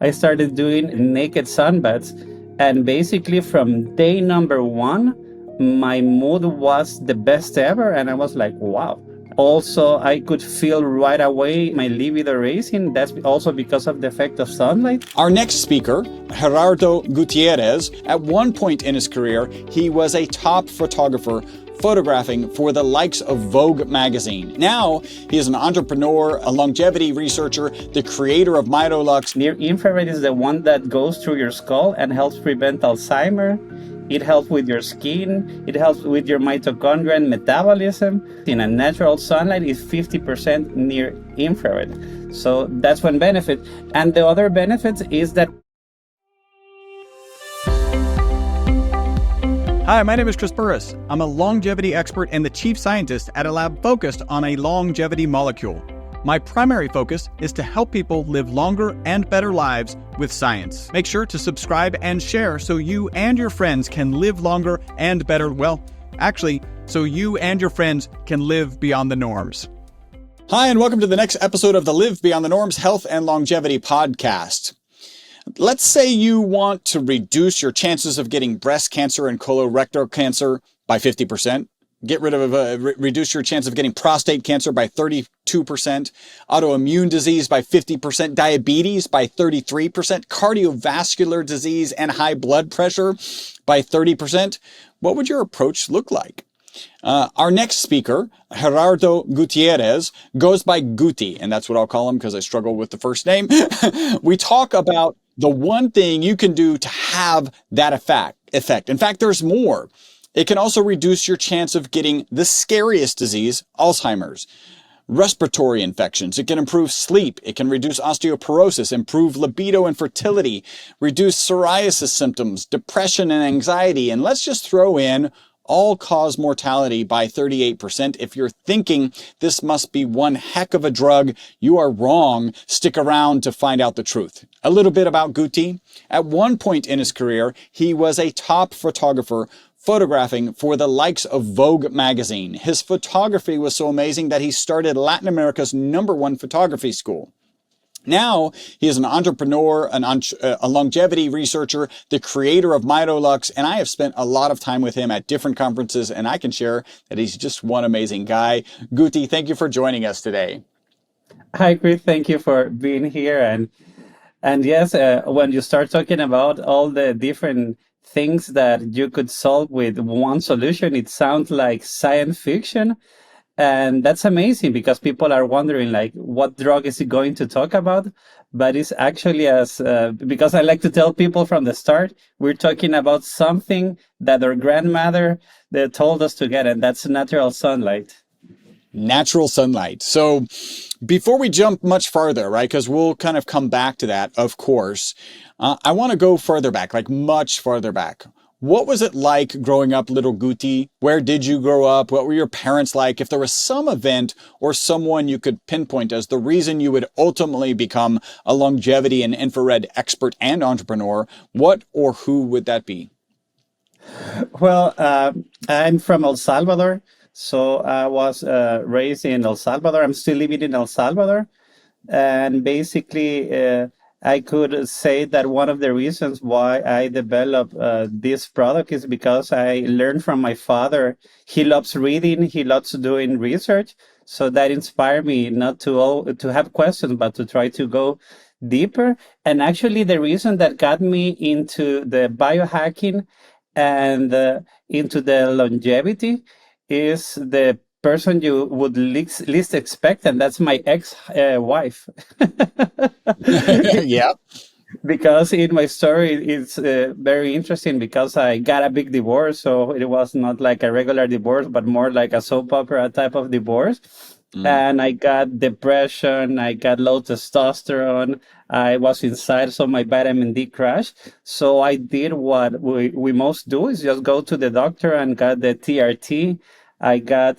I started doing naked sunbaths. And basically, from day number one, my mood was the best ever. And I was like, wow. Also, I could feel right away my libido raising. That's also because of the effect of sunlight. Our next speaker, Gerardo Gutierrez, at one point in his career, he was a top photographer photographing for the likes of Vogue magazine. Now, he is an entrepreneur, a longevity researcher, the creator of Mitolux. Near infrared is the one that goes through your skull and helps prevent Alzheimer. It helps with your skin. It helps with your mitochondria and metabolism. In a natural sunlight, is 50% near infrared. So that's one benefit. And the other benefit is that. Hi, my name is Chris Burris. I'm a longevity expert and the chief scientist at a lab focused on a longevity molecule. My primary focus is to help people live longer and better lives with science. Make sure to subscribe and share so you and your friends can live longer and better, so you and your friends can live beyond the norms. Hi, and welcome to the next episode of the Live Beyond the Norms Health and Longevity podcast. Let's say you want to reduce your chances of getting breast cancer and colorectal cancer by 50%. Reduce your chance of getting prostate cancer by 32%, autoimmune disease by 50%, diabetes by 33%, cardiovascular disease and high blood pressure by 30%. What would your approach look like? Our next speaker, Gerardo Gutierrez, goes by Guti, and that's what I'll call him because I struggle with the first name. We talk about the one thing you can do to have that effect. In fact, there's more. It can also reduce your chance of getting the scariest disease, Alzheimer's, respiratory infections. It can improve sleep. It can reduce osteoporosis, improve libido and fertility, reduce psoriasis symptoms, depression and anxiety. And let's just throw in all-cause mortality by 38%. If you're thinking this must be one heck of a drug, you are wrong. Stick around to find out the truth. A little bit about Guti. At one point in his career, he was a top photographer photographing for the likes of Vogue magazine. His photography was so amazing that he started Latin America's #1 photography school. Now, he is an entrepreneur, a longevity researcher, the creator of Mitolux, and I have spent a lot of time with him at different conferences, and I can share that he's just one amazing guy. Guti, thank you for joining us today. Hi, Chris. Thank you for being here. And yes, when you start talking about all the different things that you could solve with one solution, it sounds like science fiction. And that's amazing because people are wondering, like, what drug is he going to talk about? But it's actually because I like to tell people from the start, we're talking about something that our grandmother they told us to get, and that's natural sunlight. Natural sunlight. So before we jump much farther, right, because we'll kind of come back to that, of course, I want to go further back, like much farther back. What was it like growing up, little Guti? Where did you grow up? What were your parents like? If there was some event or someone you could pinpoint as the reason you would ultimately become a longevity and infrared expert and entrepreneur, what or who would that be? Well, I'm from El Salvador. So I was raised in El Salvador. I'm still living in El Salvador. And basically, I could say that one of the reasons why I developed this product is because I learned from my father. He loves reading, he loves doing research. So that inspired me not to have questions, but to try to go deeper. And actually, the reason that got me into the biohacking and into the longevity is the person you would least expect, and that's my ex-wife. Yeah. Because in my story, it's very interesting because I got a big divorce. So it was not like a regular divorce, but more like a soap opera type of divorce. And I got depression, I got low testosterone, I was inside, so my vitamin D crashed. So I did what we most do is just go to the doctor and got the TRT. I got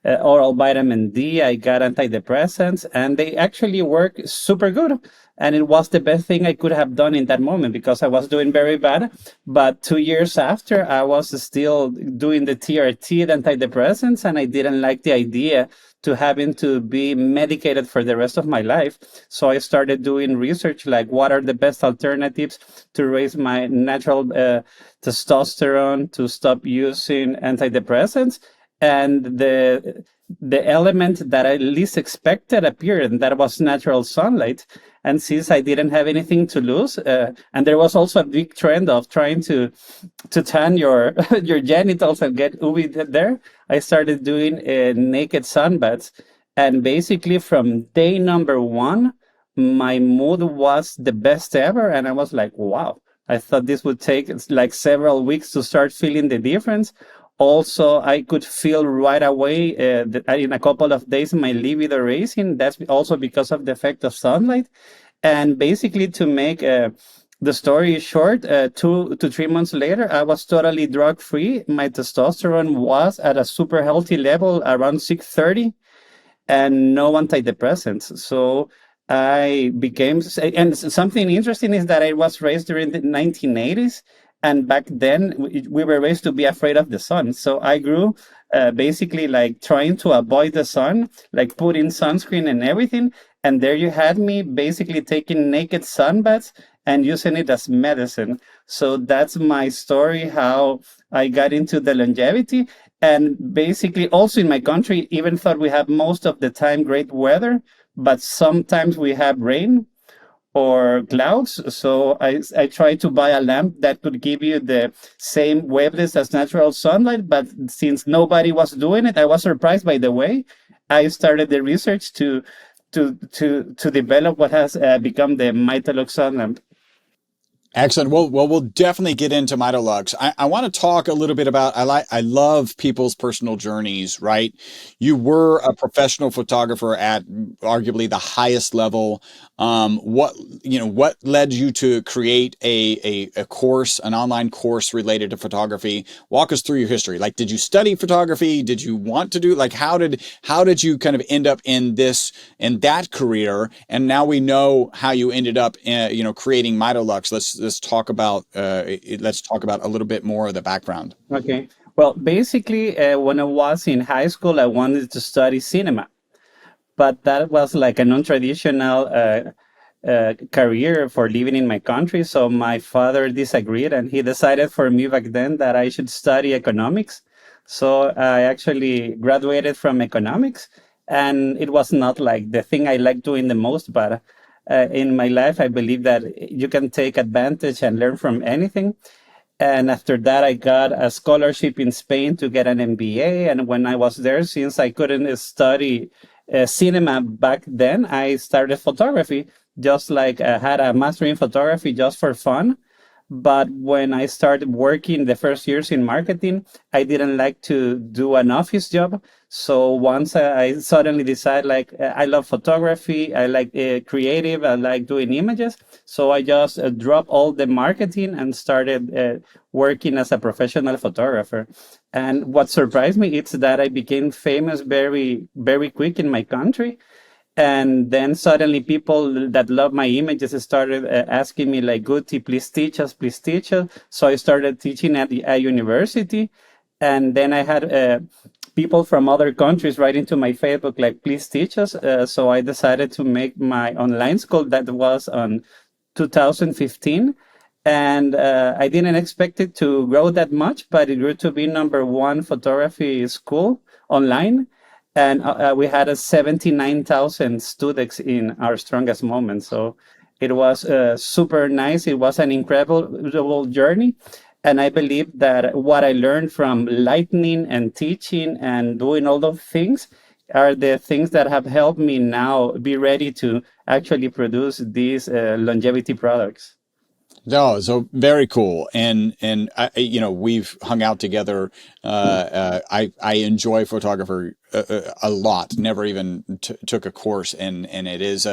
oral vitamin D. I got antidepressants, and they actually work super good. And it was the best thing I could have done in that moment because I was doing very bad. But 2 years after, I was still doing the TRT, the antidepressants, and I didn't like the idea to having to be medicated for the rest of my life. So I started doing research like what are the best alternatives to raise my natural testosterone, to stop using antidepressants. And the element that I least expected appeared, and that was natural sunlight. And since I didn't have anything to lose, and there was also a big trend of trying to tan your your genitals and get UV there, I started doing naked sunbaths. And basically, from day number one, my mood was the best ever. And I was like, wow, I thought this would take like several weeks to start feeling the difference. Also, I could feel right away that in a couple of days my libido raising. That's also because of the effect of sunlight. And basically, to make the story short, 2 to 3 months later, I was totally drug free. My testosterone was at a super healthy level, around 630, and no antidepressants. So I became, and something interesting is that I was raised during the 1980s. And back then, we were raised to be afraid of the sun. So I grew basically like trying to avoid the sun, like putting sunscreen and everything. And there you had me basically taking naked sunbaths and using it as medicine. So that's my story, how I got into the longevity. And basically, also in my country, even thought we have most of the time great weather, but sometimes we have rain or clouds. So I tried to buy a lamp that could give you the same wavelengths as natural sunlight. But since nobody was doing it, I was surprised by the way. I started the research to develop what has become the Mitolux sun lamp. Excellent. Well, we'll definitely get into Mitolux. I want to talk a little bit about, I love people's personal journeys, right? You were a professional photographer at arguably the highest level. What led you to create a course, an online course related to photography? Walk us through your history. Like, did you study photography? Did you want to do, like, how did you kind of end up in that career? And now we know how you ended up, creating Mitolux. Let's talk about a little bit more of the background. Okay. Well, basically, when I was in high school, I wanted to study cinema, but that was like a non-traditional career for living in my country. So my father disagreed, and he decided for me back then that I should study economics. So I actually graduated from economics, and it was not like the thing I like doing the most, but in my life, I believe that you can take advantage and learn from anything. And after that, I got a scholarship in Spain to get an MBA. And when I was there, since I couldn't study cinema back then, I started photography, just like I had a master in photography just for fun. But when I started working the first years in marketing, I didn't like to do an office job. So once I suddenly decided, like, I love photography, I like creative, I like doing images. So I just dropped all the marketing and started working as a professional photographer. And what surprised me is that I became famous very, very quick in my country. And then suddenly people that love my images started asking me like, Guti, please teach us, please teach us. So I started teaching at a university. And then I had people from other countries writing to my Facebook like, please teach us. So I decided to make my online school. That was on 2015. And I didn't expect it to grow that much, but it grew to be number one photography school online. And we had a 79,000 students in our strongest moment. So it was super nice. It was an incredible journey. And I believe that what I learned from lightning and teaching and doing all those things are the things that have helped me now be ready to actually produce these longevity products. No, so very cool, and we've hung out together. I enjoy photography a lot. Never even took a course, and it is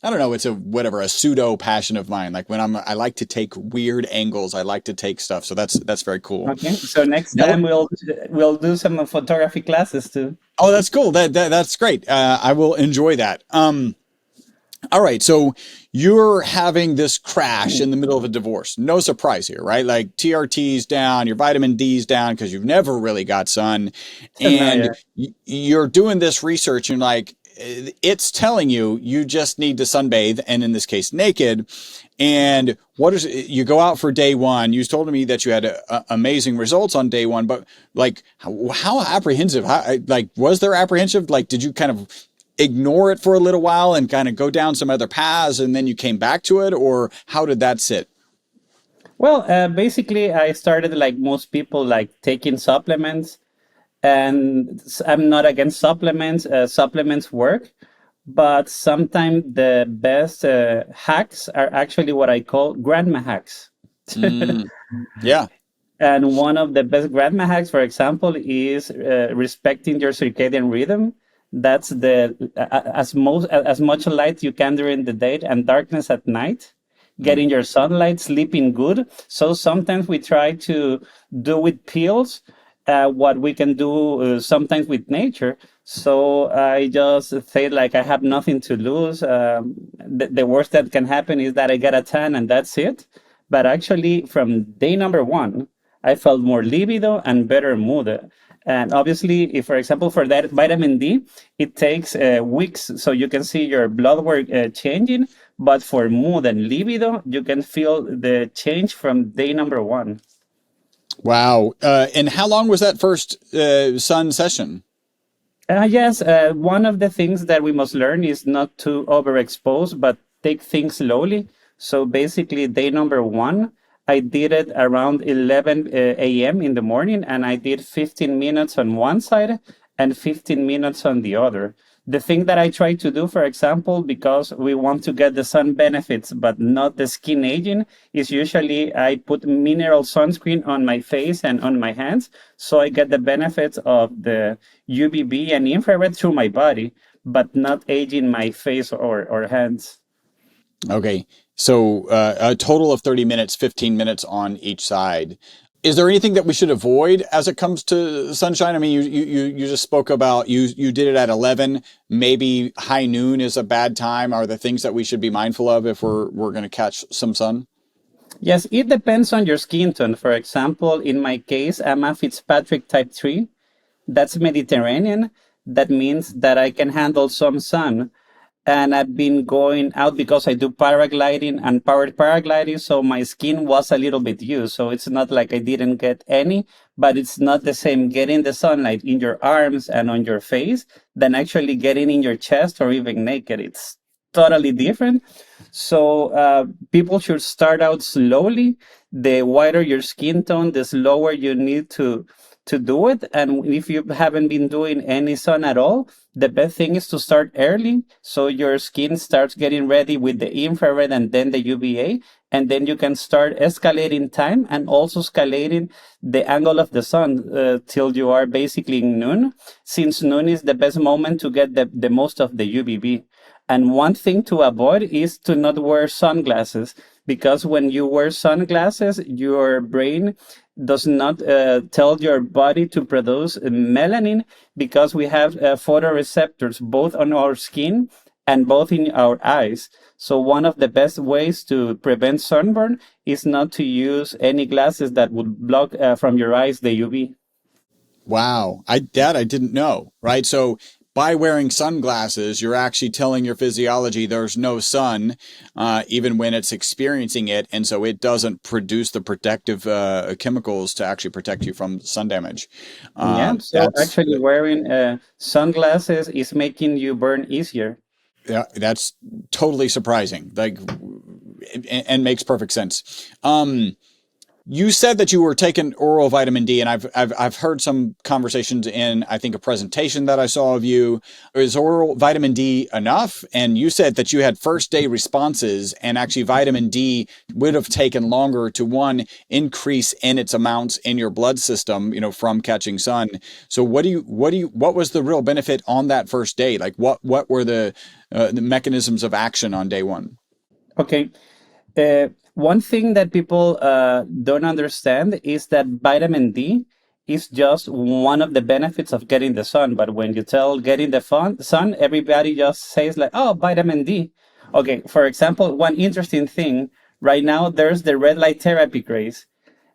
I don't know, it's a pseudo passion of mine. Like I like to take weird angles. I like to take stuff. So that's very cool. Okay, so next Now, time we'll do some photography classes too. oh, that's cool. That's great. I will enjoy that. All right. So you're having this crash in the middle of a divorce. No surprise here, right? Like TRT's down, your vitamin D's down because you've never really got sun. No, And yeah. you're doing this research and like, it's telling you, you just need to sunbathe. And in this case, naked. And you go out for day one. You told me that you had amazing results on day one, but like, how apprehensive, was there apprehensive? Like, did you kind of ignore it for a little while and kind of go down some other paths and then you came back to it, or how did that sit? Well, basically, I started like most people, like taking supplements, and I'm not against supplements. Supplements work, but sometimes the best hacks are actually what I call grandma hacks. Mm, yeah. And one of the best grandma hacks, for example, is respecting your circadian rhythm. That's as much light you can during the day and darkness at night. Mm. Getting your sunlight, sleeping good. So sometimes we try to do with pills what we can do sometimes with nature. So I just say like I have nothing to lose. The worst that can happen is that I get a tan and that's it. But actually, from day number one, I felt more libido and better mood. And obviously, if, for example, for that vitamin D, it takes weeks, so you can see your blood work changing. But for mood and libido, you can feel the change from day number one. Wow. And how long was that first sun session? Yes, one of the things that we must learn is not to overexpose, but take things slowly. So basically, day number one, I did it around 11 a.m. in the morning, and I did 15 minutes on one side and 15 minutes on the other. The thing that I try to do, for example, because we want to get the sun benefits but not the skin aging, is usually I put mineral sunscreen on my face and on my hands, so I get the benefits of the UVB and infrared through my body, but not aging my face or hands. Okay. So a total of 30 minutes, 15 minutes on each side. Is there anything that we should avoid as it comes to sunshine? I mean, you just spoke about you did it at 11. Maybe high noon is a bad time. Are there things that we should be mindful of if we're going to catch some sun? Yes, it depends on your skin tone. For example, in my case, I'm a Fitzpatrick type 3. That's Mediterranean. That means that I can handle some sun. And I've been going out because I do paragliding and powered paragliding. So my skin was a little bit used. So it's not like I didn't get any, but it's not the same getting the sunlight in your arms and on your face than actually getting in your chest or even naked. It's totally different. So people should start out slowly. The whiter your skin tone, the slower you need to do it. And if you haven't been doing any sun at all, the best thing is to start early so your skin starts getting ready with the infrared and then the UVA. And then you can start escalating time and also escalating the angle of the sun till you are basically in noon, since noon is the best moment to get the most of the UVB. And one thing to avoid is to not wear sunglasses, because when you wear sunglasses, your brain does not tell your body to produce melanin, because we have photoreceptors both on our skin and both in our eyes. So one of the best ways to prevent sunburn is not to use any glasses that would block from your eyes the UV. Wow. I didn't know, right? So by wearing sunglasses, you're actually telling your physiology there's no sun, even when it's experiencing it. And so it doesn't produce the protective chemicals to actually protect you from sun damage. Yeah, so That's actually wearing sunglasses is making you burn easier. Yeah, that's totally surprising. Like, and makes perfect sense. You said that you were taking oral vitamin D, and I've heard some conversations in, I think, a presentation that I saw of you. Is oral vitamin D enough? And you said that you had first day responses, and actually vitamin D would have taken longer to increase in its amounts in your blood system, from catching sun. So what was the real benefit on that first day? Like what were the mechanisms of action on day one? Okay. One thing that people don't understand is that vitamin D is just one of the benefits of getting the sun. But when you tell getting the sun, everybody just says like, oh, vitamin D. Okay, for example, one interesting thing, right now there's the red light therapy craze,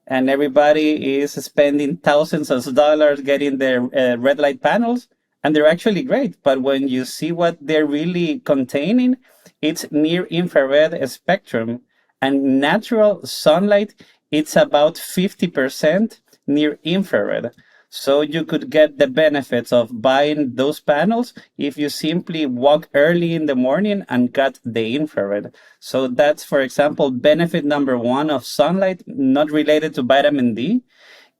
and everybody is spending thousands of dollars getting their red light panels, and they're actually great. But when you see what they're really containing, it's near infrared spectrum, and natural sunlight, it's about 50% near infrared. So you could get the benefits of buying those panels if you simply walk early in the morning and got the infrared. So that's, for example, benefit number one of sunlight, not related to vitamin D,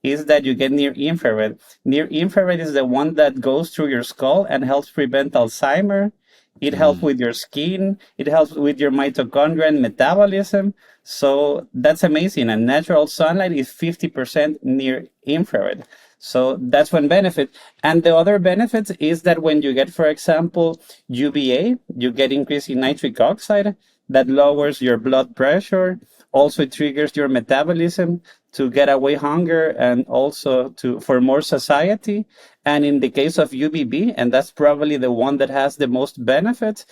is that you get near infrared. Near infrared is the one that goes through your skull and helps prevent Alzheimer. It helps with your skin. It helps with your mitochondria and metabolism. So that's amazing. And natural sunlight is 50% near infrared. So that's one benefit. And the other benefit is that when you get, for example, UVA, you get increase in nitric oxide that lowers your blood pressure. Also, it triggers your metabolism to get away hunger and also for more satiety. And in the case of UVB, and that's probably the one that has the most benefits,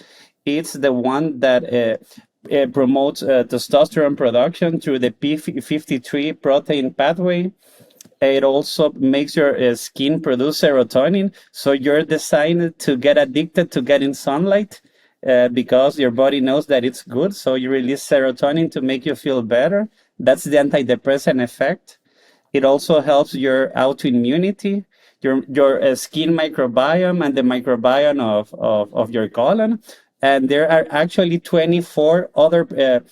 it's the one that promotes testosterone production through the P53 protein pathway. It also makes your skin produce serotonin. So you're designed to get addicted to getting sunlight because your body knows that it's good. So you release serotonin to make you feel better. That's the antidepressant effect. It also helps your autoimmunity, your skin microbiome, and the microbiome of your colon. And there are actually 24 other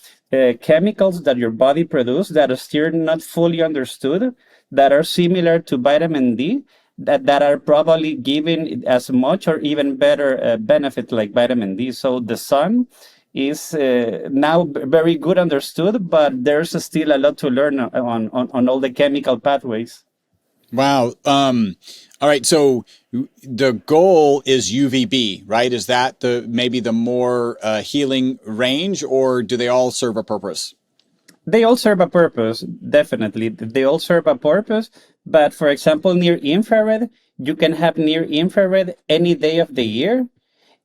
chemicals that your body produces that are still not fully understood, that are similar to vitamin D, that are probably giving as much or even better benefit like vitamin D. So the sun is now very good understood, but there's still a lot to learn on all the chemical pathways. Wow. All right. So the goal is UVB, right? Is that maybe the more healing range, or do they all serve a purpose? They all serve a purpose, definitely. They all serve a purpose. But for example, near infrared, you can have near infrared any day of the year.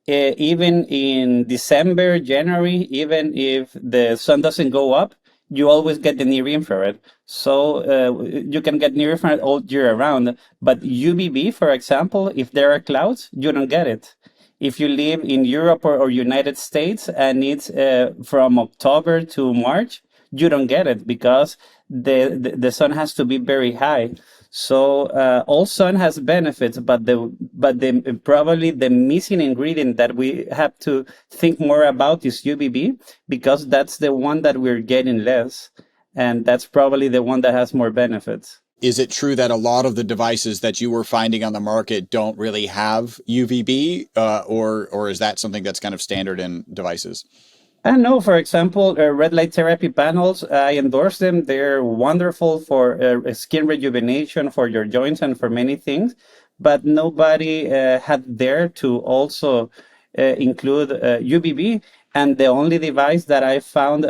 Even in December, January, even if the sun doesn't go up, you always get the near infrared. So you can get near infrared all year around. But UVB, for example, if there are clouds, you don't get it. If you live in Europe or United States and it's from October to March, you don't get it because the sun has to be very high. So all sun has benefits, but the probably the missing ingredient that we have to think more about is UVB, because that's the one that we're getting less, and that's probably the one that has more benefits. Is it true that a lot of the devices that you were finding on the market don't really have UVB, or is that something that's kind of standard in devices? I know, for example, red light therapy panels, I endorse them. They're wonderful for skin rejuvenation, for your joints, and for many things. But nobody had dared to also include UVB. And the only device that I found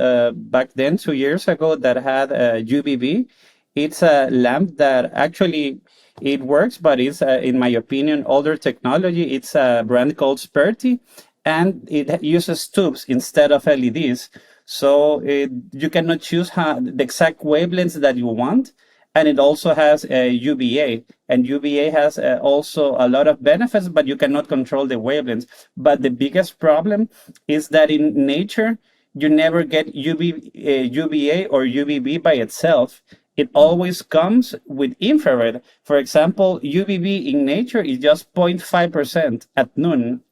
back then, 2 years ago, that had UVB, it's a lamp that actually it works, but it's, in my opinion, older technology. It's a brand called Sperti, and it uses tubes instead of LEDs. So you cannot choose the exact wavelengths that you want. And it also has a UVA. And UVA has also a lot of benefits, but you cannot control the wavelengths. But the biggest problem is that in nature, you never get UVA or UVB by itself. It always comes with infrared. For example, UVB in nature is just 0.5% at noon.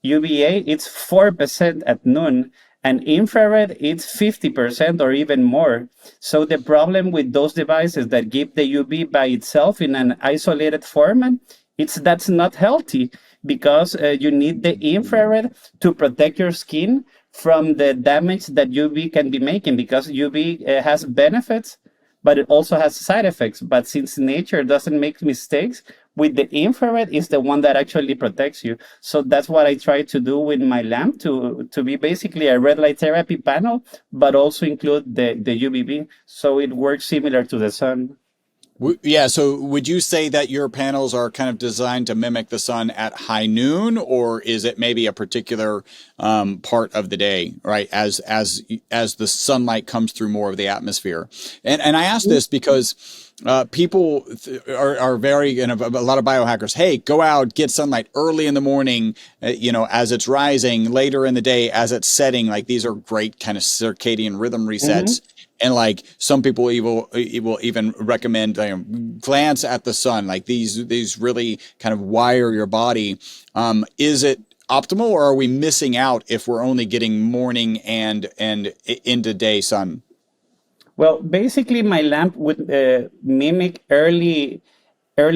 UVA, it's 4% at noon. and infrared it's 50% or even more. So the problem with those devices that give the UV by itself in an isolated format, it's that's not healthy, because you need the infrared to protect your skin from the damage that UV can be making, because UV has benefits, but it also has side effects. But since nature doesn't make mistakes, with the infrared is the one that actually protects you. So that's what I try to do with my lamp, to be basically a red light therapy panel, but also include the UVB. So it works similar to the sun. Yeah, so would you say that your panels are kind of designed to mimic the sun at high noon, or is it maybe a particular part of the day, right? As the sunlight comes through more of the atmosphere, and I ask this because people are very, you know, a lot of biohackers. Hey, go out, get sunlight early in the morning, as it's rising, later in the day as it's setting. Like these are great kind of circadian rhythm resets. Mm-hmm. And like some people will even recommend glance at the sun, like these really kind of wire your body. Is it optimal, or are we missing out if we're only getting morning and into day sun? Well, basically, my lamp would mimic early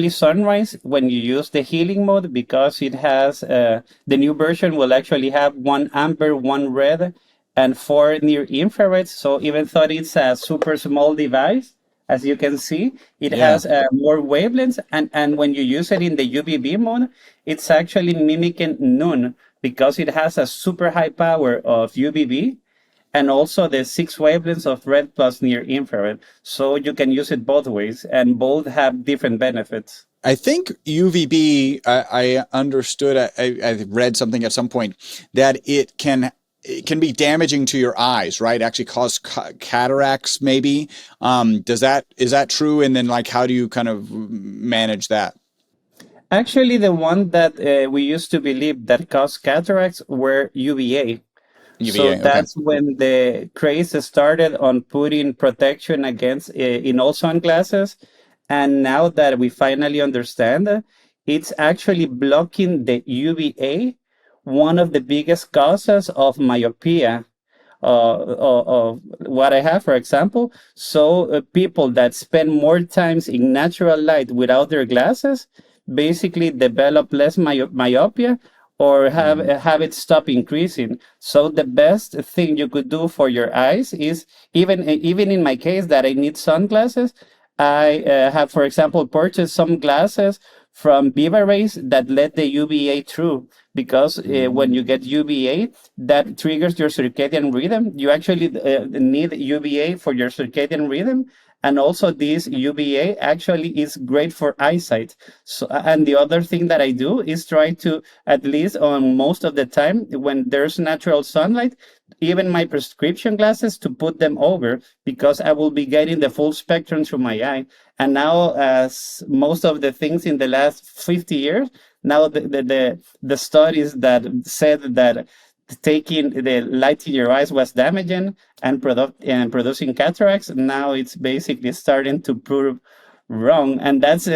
sunrise when you use the healing mode, because it has the new version will actually have one amber, one red, and four near infrared. So even though it's a super small device, as you can see, it Yeah. has more wavelengths. And when you use it in the UVB mode, it's actually mimicking noon, because it has a super high power of UVB and also the six wavelengths of red plus near infrared. So you can use it both ways, and both have different benefits. I think UVB, I understood, I read something at some point that it can be damaging to your eyes, right? Actually cause cataracts, maybe. Is that true? And then like, how do you kind of manage that? Actually, the one that we used to believe that caused cataracts were UVA. So UVA, okay. that's when the craze started on putting protection against in all sunglasses. And now that we finally understand, it's actually blocking the UVA, one of the biggest causes of myopia. Of what I have, for example. So people that spend more times in natural light without their glasses basically develop less myopia, or Mhm. have it stop increasing. So the best thing you could do for your eyes is, even in my case that I need sunglasses, I have, for example, purchased some glasses from Viva Rays that let the UVA through, because when you get UVA, that triggers your circadian rhythm. You actually need UVA for your circadian rhythm. And also, this UVA actually is great for eyesight. So, and the other thing that I do is try to, at least on most of the time, when there's natural sunlight, even my prescription glasses, to put them over, because I will be getting the full spectrum through my eye. And now, as most of the things in the last 50 years, now the studies that said that taking the light in your eyes was damaging and producing cataracts, now it's basically starting to prove wrong. And that's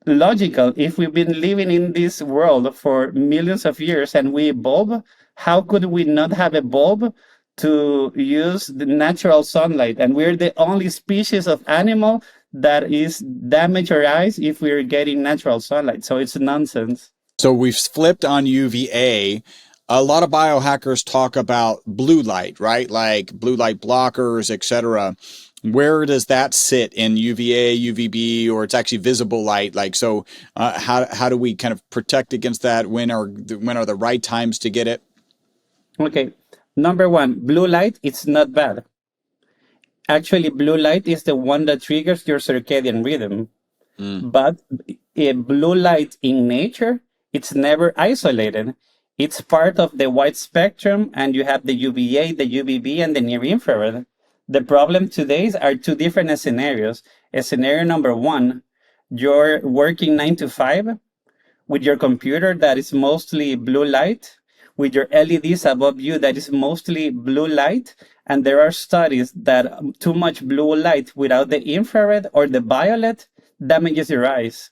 logical. If we've been living in this world for millions of years and we evolve, how could we not have evolved to use the natural sunlight? And we're the only species of animal that is damage our eyes if we're getting natural sunlight. So it's nonsense. So we've flipped on UVA. A lot of biohackers talk about blue light, right? Like blue light blockers, etc. Where does that sit in UVA, UVB, or it's actually visible light? Like, so how do we kind of protect against that? When are the right times to get it? Okay. Number one, blue light, it's not bad. Actually, blue light is the one that triggers your circadian rhythm. Mm. But blue light in nature, it's never isolated. It's part of the wide spectrum, and you have the UVA, the UVB, and the near infrared. The problem today are two different scenarios. Scenario number one, you're working 9 to 5 with your computer that is mostly blue light, with your LEDs above you that is mostly blue light. And there are studies that too much blue light without the infrared or the violet damages your eyes.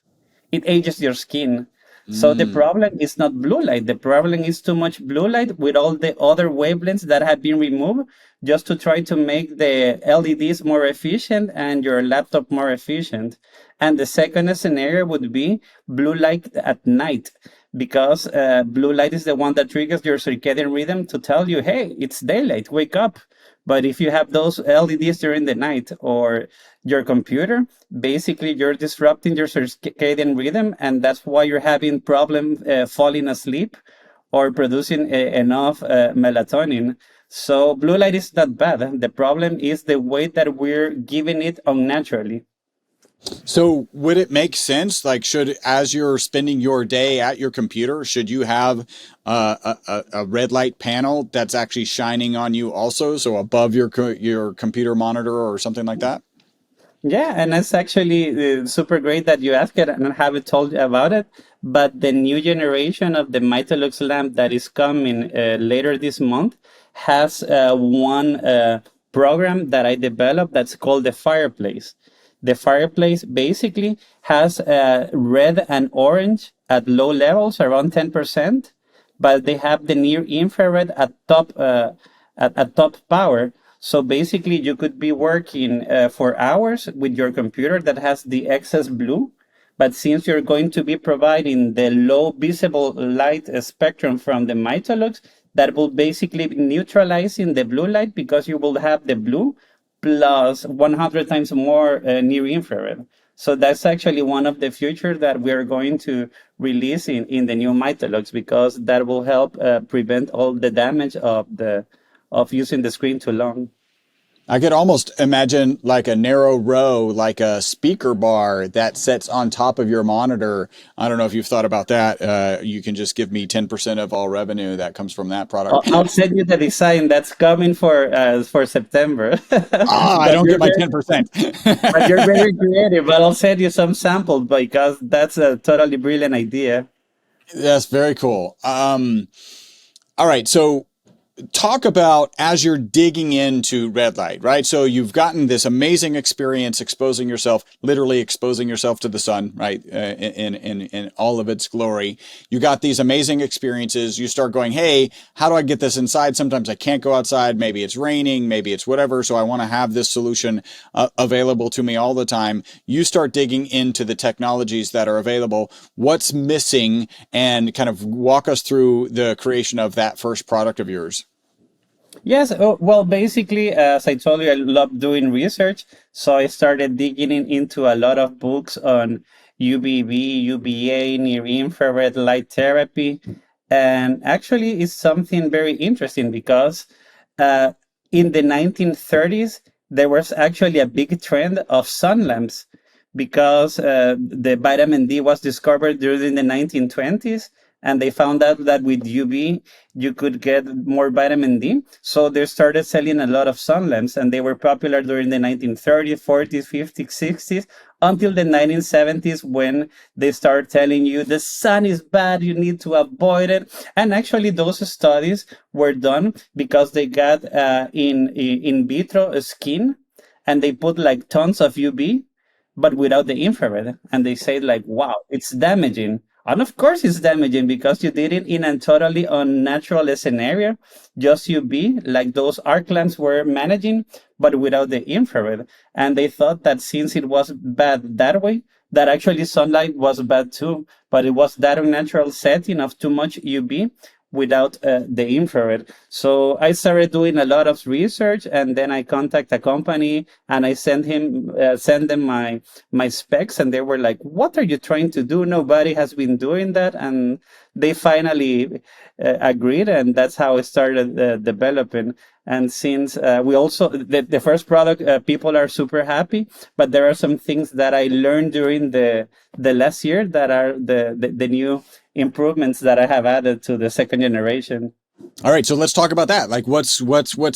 It ages your skin. So the problem is not blue light. The problem is too much blue light with all the other wavelengths that have been removed just to try to make the LEDs more efficient and your laptop more efficient. And the second scenario would be blue light at night, because blue light is the one that triggers your circadian rhythm to tell you, hey, it's daylight, wake up. But if you have those LEDs during the night or your computer, basically you're disrupting your circadian rhythm, and that's why you're having problem falling asleep or producing enough melatonin. So blue light is not bad. The problem is the way that we're giving it unnaturally. So would it make sense, like, as you're spending your day at your computer, should you have a red light panel that's actually shining on you also, so above your computer monitor or something like that? Yeah, and it's actually super great that you asked it, and I haven't told you about it. But the new generation of the Mitolux lamp that is coming later this month has one program that I developed that's called the fireplace. The fireplace basically has red and orange at low levels, around 10%, but they have the near infrared at top power. So basically, you could be working for hours with your computer that has the excess blue, but since you're going to be providing the low visible light spectrum from the Mitolux, that will basically be neutralizing the blue light, because you will have the blue plus 100 times more near infrared. So that's actually one of the features that we are going to release in the new Mitolux, because that will help prevent all the damage of using the screen too long. I could almost imagine like a narrow row, like a speaker bar that sits on top of your monitor. I don't know if you've thought about that. You can just give me 10% of all revenue that comes from that product. I'll send you the design that's coming for September. I don't get my 10%. But you're very creative. But I'll send you some samples, because that's a totally brilliant idea. That's very cool. All right. So talk about, as you're digging into red light, right? So you've gotten this amazing experience literally exposing yourself to the sun, right? In all of its glory. You got these amazing experiences. You start going, hey, how do I get this inside? Sometimes I can't go outside. Maybe it's raining, maybe it's whatever. So I want to have this solution available to me all the time. You start digging into the technologies that are available. What's missing? And kind of walk us through the creation of that first product of yours. Yes, well, basically, as I told you, I love doing research. So I started digging into a lot of books on UVB, UVA, near infrared light therapy. And actually, it's something very interesting, because uh, in the 1930s, there was actually a big trend of sun lamps, because the vitamin D was discovered during the 1920s. And they found out that with UV, you could get more vitamin D. So they started selling a lot of sun lamps, and they were popular during the 1930s, 40s, 50s, 60s, until the 1970s, when they started telling you the sun is bad, you need to avoid it. And actually, those studies were done because they got in vitro skin, and they put like tons of UV, but without the infrared. And they say like, wow, it's damaging. And of course it's damaging, because you did it in a totally unnatural scenario, just UV, like those arc lamps were managing, but without the infrared. And they thought that since it was bad that way, that actually sunlight was bad too, but it was that unnatural setting of too much UV without the infrared. So I started doing a lot of research, and then I contact a company, and I send them my specs, and they were like, "What are you trying to do? Nobody has been doing that." And they finally agreed, and that's how I started developing. And since we also the first product, people are super happy, but there are some things that I learned during the last year that are the new improvements that I have added to the second generation. All right, so let's talk about that. Like, what's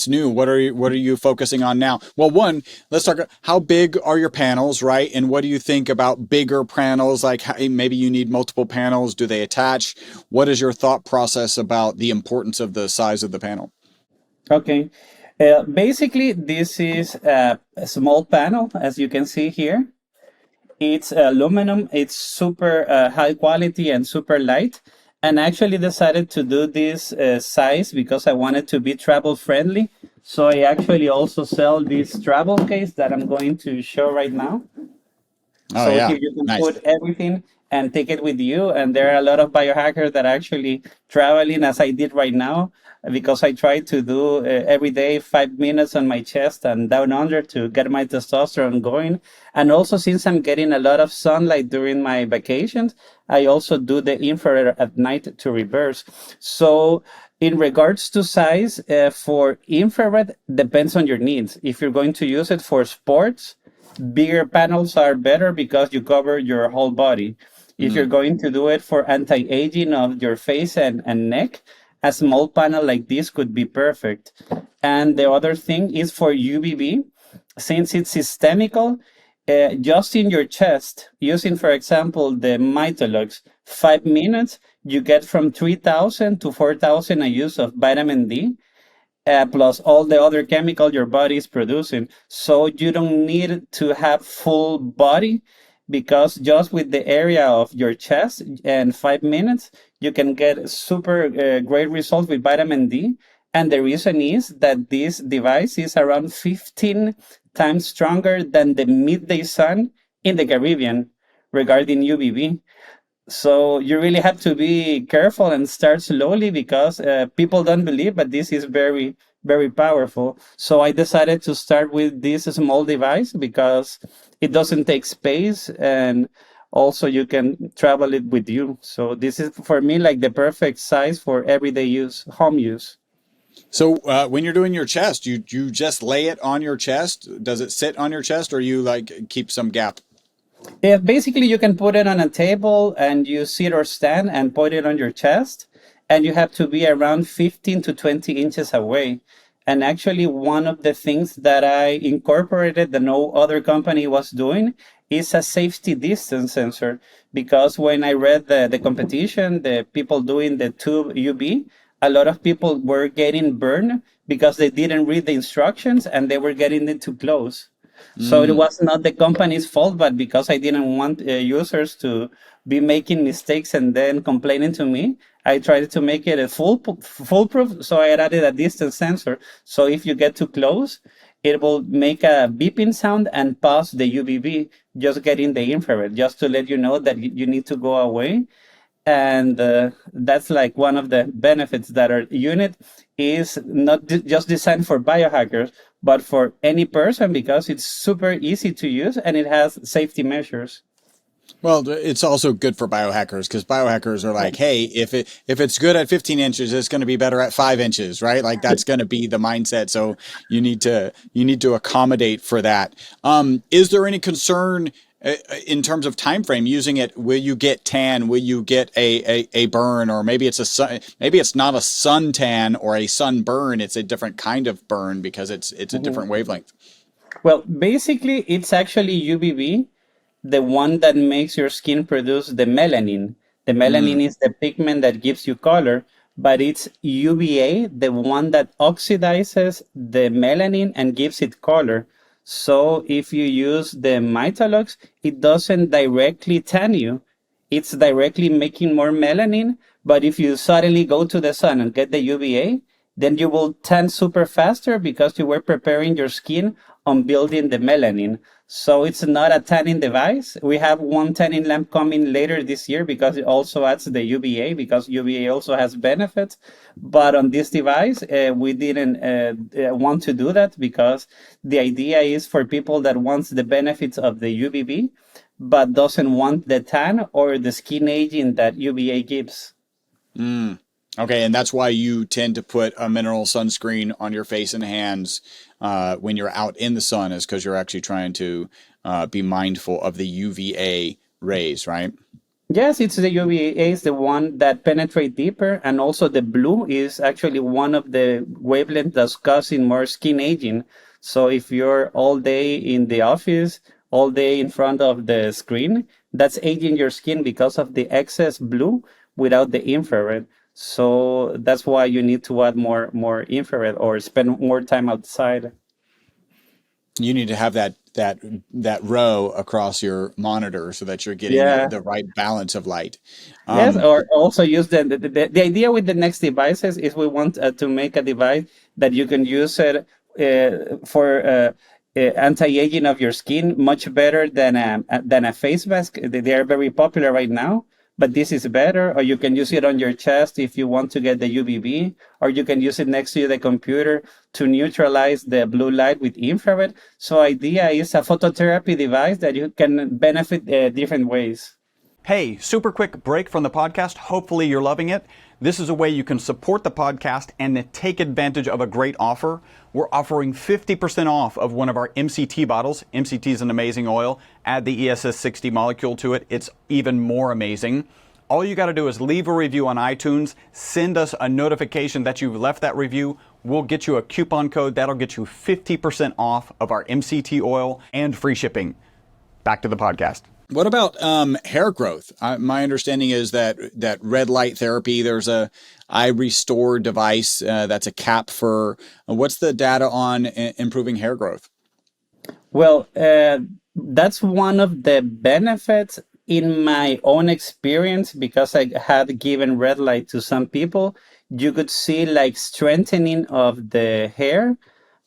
new? What are you focusing on now? Well, one, let's talk. How big are your panels, right? And what do you think about bigger panels? Like, maybe you need multiple panels. Do they attach? What is your thought process about the importance of the size of the panel? Okay, basically this is a small panel, as you can see here. It's aluminum. It's super high quality and super light. And I actually decided to do this size because I wanted to be travel friendly. So I actually also sell this travel case that I'm going to show right now. Oh So yeah, here you can nice. put everything and take it with you. And there are a lot of biohackers that are actually traveling as I did right now because I try to do every day 5 minutes on my chest and down under to get my testosterone going. And also, since I'm getting a lot of sunlight during my vacations, I also do the infrared at night to reverse. So in regards to size, for infrared, depends on your needs. If you're going to use it for sports, bigger panels are better because you cover your whole body. If you're Mm. going to do it for anti-aging of your face and neck, a small panel like this could be perfect. And the other thing is for UVB, since it's systemical, just in your chest, using, for example, the Mitolux, 5 minutes, you get from 3,000 to 4,000 a use of vitamin D, plus all the other chemical your body is producing. So you don't need to have full body because just with the area of your chest and 5 minutes, you can get super great results with vitamin D. And the reason is that this device is around 15 times stronger than the midday sun in the Caribbean regarding UVB. So you really have to be careful and start slowly because people don't believe, but this is very, very powerful. So I decided to start with this small device because it doesn't take space and also you can travel it with you. So this is for me like the perfect size for everyday use, home use. So when you're doing your chest, you just lay it on your chest? Does it sit on your chest, or you like keep some gap? Yeah, basically, you can put it on a table and you sit or stand and put it on your chest, and you have to be around 15 to 20 inches away. And actually, one of the things that I incorporated that no other company was doing is a safety distance sensor. Because when I read the competition, the people doing the tube UV, a lot of people were getting burned because they didn't read the instructions and they were getting it too close. So it Mm. was not the company's fault, but because I didn't want users to be making mistakes and then complaining to me, I tried to make it a foolproof. So I added a distance sensor. So if you get too close, it will make a beeping sound and pause the UVB, just getting the infrared, just to let you know that you need to go away. And that's like one of the benefits that our unit is not just designed for biohackers but for any person because it's super easy to use and it has safety measures. Well, it's also good for biohackers because biohackers are like, hey, if it's good at 15 inches, it's going to be better at 5 inches, right? Like that's going to be the mindset. So you need to accommodate for that. Is there any concern in terms of time frame using it? Will you get tan? Will you get a burn? Or maybe it's a sun, maybe it's not a suntan or a sunburn. It's a different kind of burn because it's a different wavelength. Well, basically it's actually UVB, the one that makes your skin produce the melanin. The Mm, melanin is the pigment that gives you color, but it's UVA, the one that oxidizes the melanin and gives it color. So if you use the Mitolux, it doesn't directly tan you. It's directly making more melanin. But if you suddenly go to the sun and get the UVA, then you will tan super faster because you were preparing your skin on building the melanin. So it's not a tanning device. We have one tanning lamp coming later this year because it also adds the UVA because UVA also has benefits. But on this device, we didn't want to do that because the idea is for people that wants the benefits of the UVB but doesn't want the tan or the skin aging that UVA gives. mm. Okay, and that's why you tend to put a mineral sunscreen on your face and hands when you're out in the sun, is because you're actually trying to be mindful of the UVA rays, right? Yes, it's the UVA is the one that penetrate deeper, and also the blue is actually one of the wavelengths that's causing more skin aging. So if you're all day in the office, all day in front of the screen, that's aging your skin because of the excess blue without the infrared. So that's why you need to add more infrared or spend more time outside. You need to have that row across your monitor so that you're getting Yeah. the right balance of light. Yes, Um, or also use the idea with the next devices is we want to make a device that you can use it for anti-aging of your skin much better than a face mask. They are very popular right now, but this is better. Or you can use it on your chest if you want to get the UVB, or you can use it next to the computer to neutralize the blue light with infrared. So idea is a phototherapy device that you can benefit different ways. Hey, super quick break from the podcast. Hopefully you're loving it. This is a way you can support the podcast and take advantage of a great offer. We're offering 50% off of one of our MCT bottles. MCT is an amazing oil. Add the ESS 60 molecule to it. It's even more amazing. All you got to do is leave a review on iTunes, send us a notification that you've left that review. We'll get you a coupon code that'll get you 50% off of our MCT oil and free shipping. Back to the podcast. what about hair growth? My understanding is that red light therapy, there's a eye restore device that's a cap for. What's the data on improving hair growth? Well, that's one of the benefits in my own experience because I had given red light to some people. You could see like strengthening of the hair,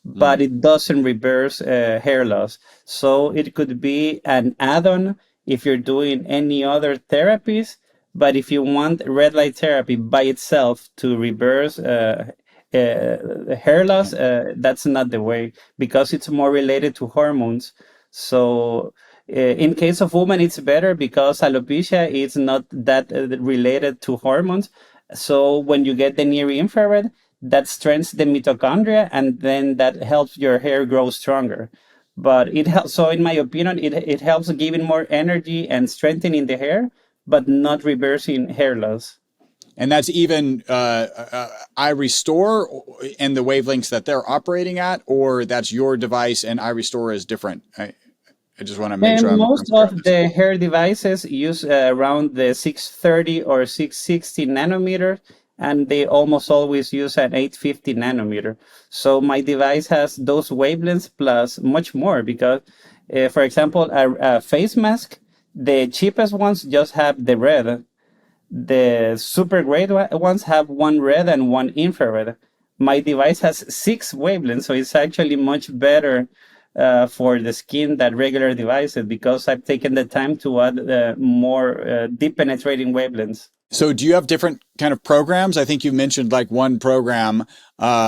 but it doesn't reverse hair loss. So it could be an add-on if you're doing any other therapies. But if you want red light therapy by itself to reverse hair loss, that's not the way because it's more related to hormones. So in case of women, it's better because alopecia is not that related to hormones. So when you get the near infrared, that strengthens the mitochondria, and then that helps your hair grow stronger. But it helps. So in my opinion, it helps giving more energy and strengthening the hair, but not reversing hair loss. And that's even iRestore and the wavelengths that they're operating at, or that's your device and iRestore is different. I just want to make sure And I'm most clear on of this. the hair devices use around the 630 or 660 nanometer, and they almost always use an 850 nanometer. So my device has those wavelengths plus much more because, for example, a face mask, the cheapest ones just have the red. The super great ones have one red and one infrared. My device has 6 wavelengths, so it's actually much better for the skin than regular devices because I've taken the time to add more deep penetrating wavelengths. So do you have different kind of programs? I think you mentioned like one program,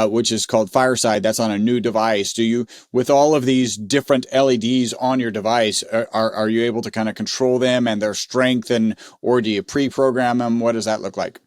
which is called Fireside. That's on a new device. Do you, with all of these different LEDs on your device, are you able to kind of control them and their strength, and or do you pre-program them? What does that look like?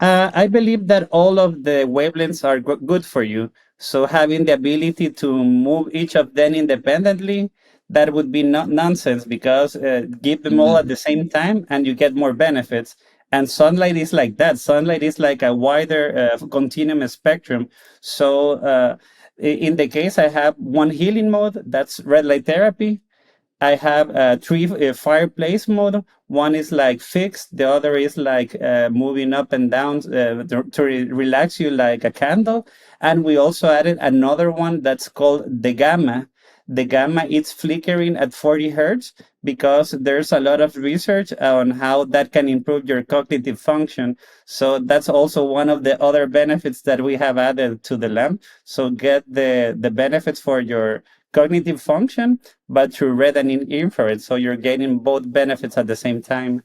I believe that all of the wavelengths are good for you. So having the ability to move each of them independently, that would be nonsense because give them all at the same time and you get more benefits. And sunlight is like that. Sunlight is like a wider continuum spectrum. So in the case, I have one healing mode, that's red light therapy. I have three fireplace mode. One is like fixed. The other is like moving up and down to relax you like a candle. And we also added another one that's called the gamma. The gamma is flickering at 40 hertz because there's a lot of research on how that can improve your cognitive function. So that's also one of the other benefits that we have added to the lamp. So get the benefits for your cognitive function, but through red and infrared. So you're getting both benefits at the same time.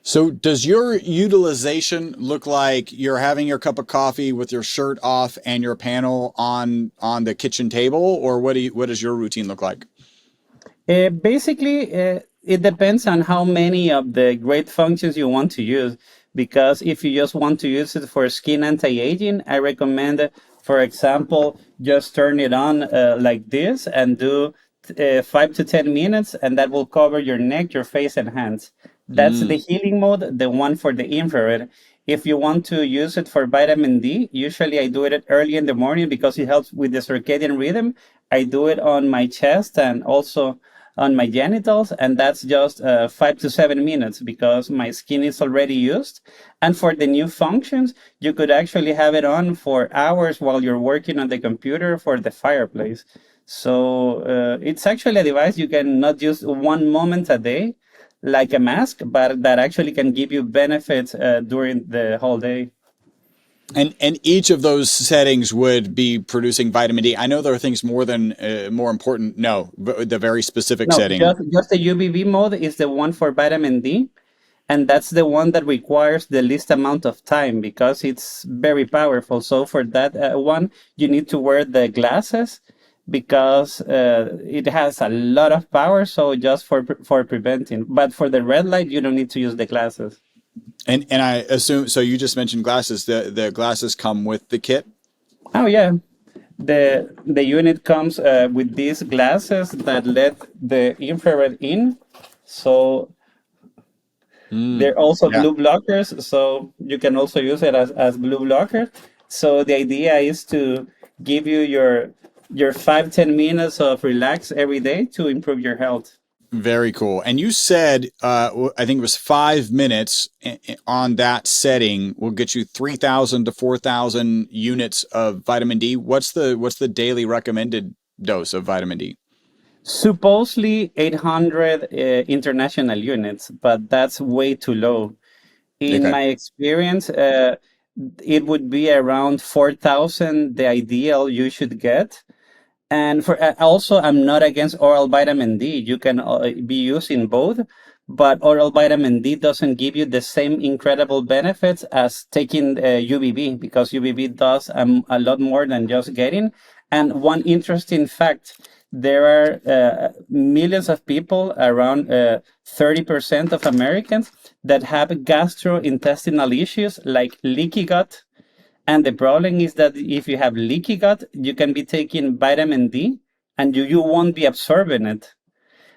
So does your utilization look like you're having your cup of coffee with your shirt off and your panel on the kitchen table, or what does your routine look like? Basically, it depends on how many of the great functions you want to use. Because if you just want to use it for skin anti-aging, I recommend, for example, just turn it on like this and do 5 to 10 minutes, and that will cover your neck, your face, and hands. That's the healing mode, the one for the infrared. If you want to use it for vitamin D, usually I do it early in the morning because it helps with the circadian rhythm. I do it on my chest and also on my genitals, and that's just 5 to 7 minutes because my skin is already used. And for the new functions, you could actually have it on for hours while you're working on the computer for the fireplace. So it's actually a device you can not use one moment a day, like a mask, but that actually can give you benefits during the whole day. And each of those settings would be producing vitamin D. I know there are things more important. No, the very specific No, setting. just the UVB mode is the one for vitamin D, and that's the one that requires the least amount of time because it's very powerful. So for that one, you need to wear the glasses because it has a lot of power. So just for preventing, but for the red light, you don't need to use the glasses. And I assume so. You just mentioned glasses. The glasses come with the kit. Oh yeah, the unit comes with these glasses that let the infrared in. So they're also Yeah. blue blockers, so you can also use it as blue blocker. So the idea is to give you your 5-10 minutes of relax every day to improve your health. Very cool. And you said, I think it was 5 minutes on that setting will get you 3,000 to 4,000 units of vitamin D. What's the daily recommended dose of vitamin D? Supposedly 800 international units, but that's way too low. In Okay. my experience, it would be around 4,000 the ideal you should get. And for also, I'm not against oral vitamin D. You can be using both, but oral vitamin D doesn't give you the same incredible benefits as taking UVB because UVB does a lot more than just getting. And one interesting fact, there are millions of people, around 30% of Americans, that have gastrointestinal issues like leaky gut, and the problem is that if you have leaky gut, you can be taking vitamin D and you won't be absorbing it.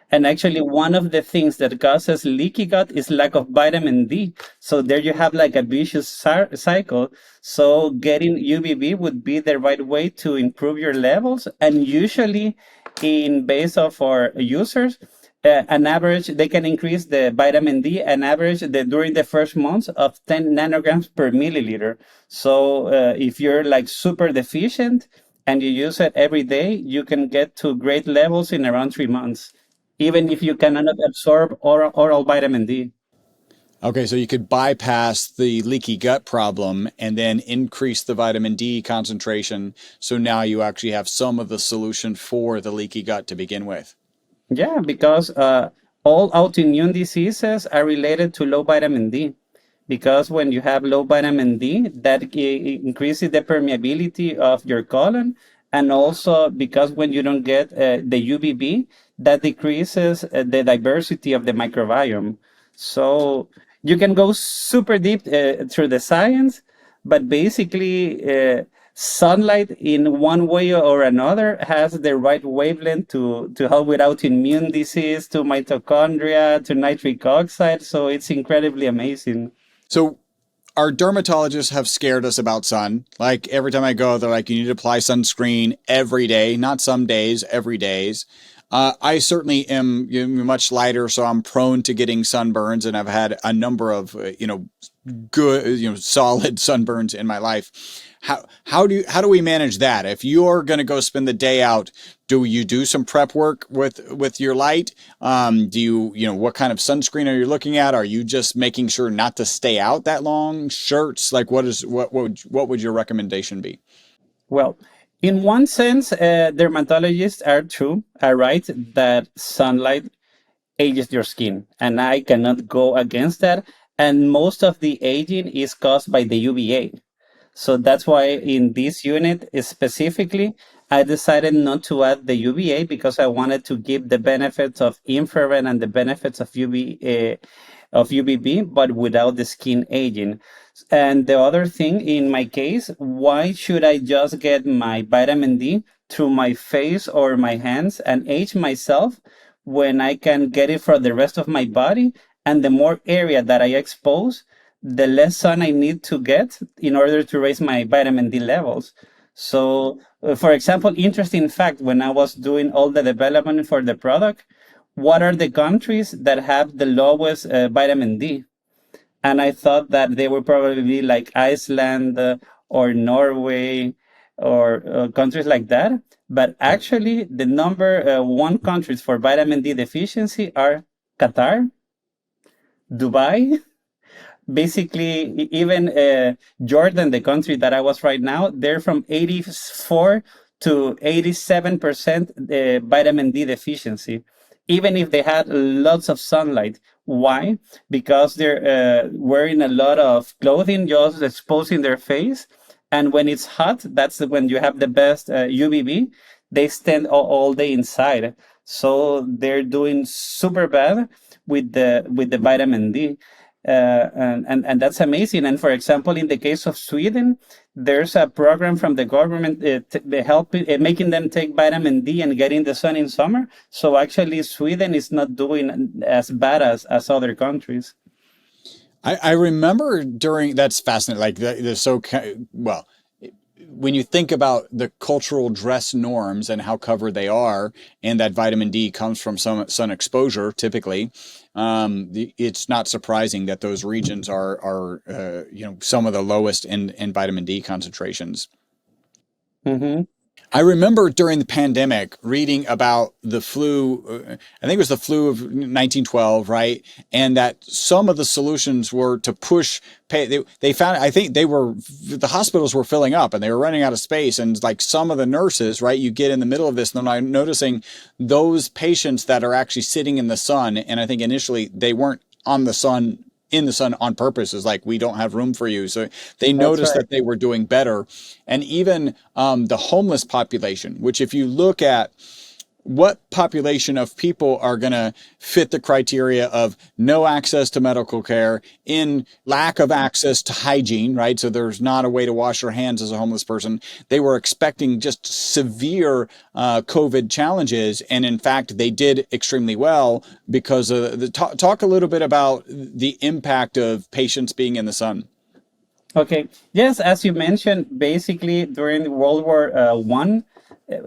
And actually, one of the things that causes leaky gut is lack of vitamin D. So there you have like a vicious cycle. So getting UVB would be the right way to improve your levels. And usually, in base of our users, an average they can increase the vitamin D an average during the first months of 10 nanograms per milliliter. So if you're like super deficient and you use it every day, you can get to great levels in around 3 months, even if you cannot absorb oral vitamin D. Okay, so you could bypass the leaky gut problem and then increase the vitamin D concentration. So now you actually have some of the solution for the leaky gut to begin with. Yeah, because all autoimmune diseases are related to low vitamin D. Because when you have low vitamin D, that increases the permeability of your colon. And also because when you don't get the UVB, that decreases the diversity of the microbiome. So you can go super deep through the science, but basically, sunlight in one way or another has the right wavelength to help with autoimmune disease, to mitochondria, to nitric oxide. So it's incredibly amazing. So our dermatologists have scared us about sun. Like every time I go, they're like, you need to apply sunscreen every day, not some days, every days. I certainly am much lighter, so I'm prone to getting sunburns, and I've had a number of good solid sunburns in my life. How do we manage that? If you're going to go spend the day out, do you do some prep work with your light? Do you what kind of sunscreen are you looking at? Are you just making sure not to stay out that long? Shirts, like what would your recommendation be? Well, in one sense, dermatologists are right that sunlight ages your skin, and I cannot go against that. And most of the aging is caused by the UVA. So that's why in this unit specifically, I decided not to add the UVA because I wanted to give the benefits of infrared and the benefits of UVB, but without the skin aging. And the other thing, in my case, why should I just get my vitamin D through my face or my hands and age myself when I can get it for the rest of my body? And the more area that I expose, the less sun I need to get in order to raise my vitamin D levels. So, for example, interesting fact, when I was doing all the development for the product, what are the countries that have the lowest vitamin D? And I thought that they would probably be like Iceland or Norway. or countries like that. But actually, the number one countries for vitamin D deficiency are Qatar, Dubai, basically even Jordan, the country that I was right now, they're from 84 to 87% vitamin D deficiency, even if they had lots of sunlight. Why? Because they're wearing a lot of clothing, just exposing their face. And when it's hot, that's when you have the best UVB. They stand all day inside. So they're doing super bad with the vitamin D. And that's amazing. And for example, in the case of Sweden, there's a program from the government making them take vitamin D and get in the sun in summer. So actually, Sweden is not doing as bad as other countries. I remember that's fascinating. Like well, when you think about the cultural dress norms and how covered they are, and that vitamin D comes from some sun exposure, typically, it's not surprising that those regions are some of the lowest in vitamin D concentrations. Mm-hmm. I remember during the pandemic reading about the flu. I think it was the flu of 1912, right? And that some of the solutions were to push. They found, I think the hospitals were filling up and they were running out of space. And like some of the nurses, right, you get in the middle of this, and then I'm noticing those patients that are actually sitting in the sun. And I think initially they weren't in the sun on purpose, is like, we don't have room for you. So they noticed that they were doing better. And even the homeless population, which if you look at what population of people are going to fit the criteria of no access to medical care, in lack of access to hygiene, right? So there's not a way to wash your hands as a homeless person. They were expecting just severe COVID challenges. And in fact, they did extremely well because of talk a little bit about the impact of patients being in the sun. Okay. Yes, as you mentioned, basically during World War One,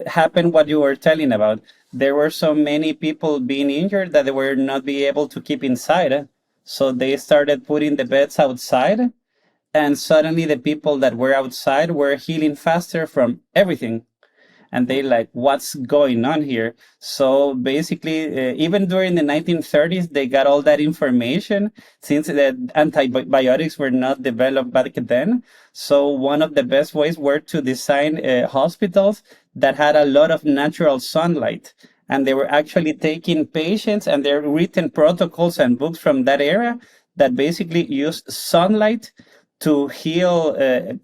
happened what you were telling about. There were so many people being injured that they were not be able to keep inside. So they started putting the beds outside, and suddenly the people that were outside were healing faster from everything. And they like, what's going on here? So basically, even during the 1930s, they got all that information since the antibiotics were not developed back then. So one of the best ways were to design hospitals that had a lot of natural sunlight. And they were actually taking patients and their written protocols and books from that era that basically used sunlight to heal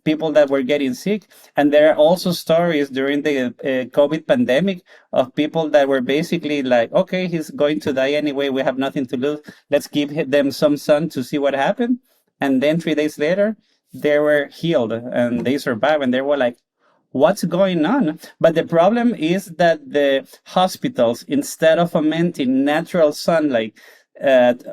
people that were getting sick. And there are also stories during the COVID pandemic of people that were basically like, okay, he's going to die anyway. We have nothing to lose. Let's give them some sun to see what happened. And then 3 days later, they were healed and they survived. And they were like, what's going on? But the problem is that the hospitals, instead of fomenting natural sunlight